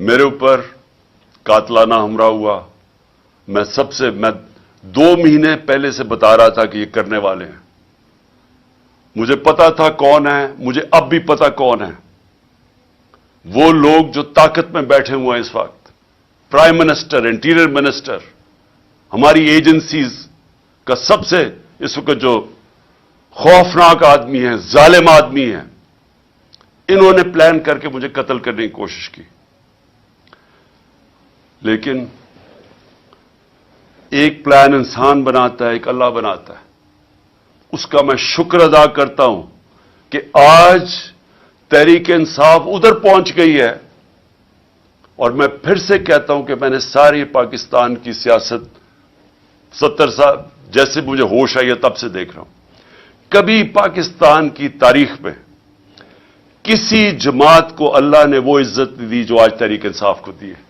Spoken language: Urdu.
میرے اوپر قاتلانہ حملہ ہوا. میں 2 مہینے پہلے سے بتا رہا تھا کہ یہ کرنے والے ہیں. مجھے پتا تھا کون ہے, مجھے اب بھی پتا کون ہے. وہ لوگ جو طاقت میں بیٹھے ہوئے ہیں اس وقت, پرائم منسٹر, انٹیریئر منسٹر, ہماری ایجنسیز کا سب سے اس وقت جو خوفناک آدمی ہے, ظالم آدمی ہے, انہوں نے پلان کر کے مجھے قتل کرنے کی کوشش کی. لیکن ایک پلان انسان بناتا ہے, ایک اللہ بناتا ہے. اس کا میں شکر ادا کرتا ہوں کہ آج تحریک انصاف ادھر پہنچ گئی ہے. اور میں پھر سے کہتا ہوں کہ میں نے ساری پاکستان کی سیاست 70 سال جیسے مجھے ہوش آئی ہے تب سے دیکھ رہا ہوں. کبھی پاکستان کی تاریخ میں کسی جماعت کو اللہ نے وہ عزت دی جو آج تحریک انصاف کو دی ہے.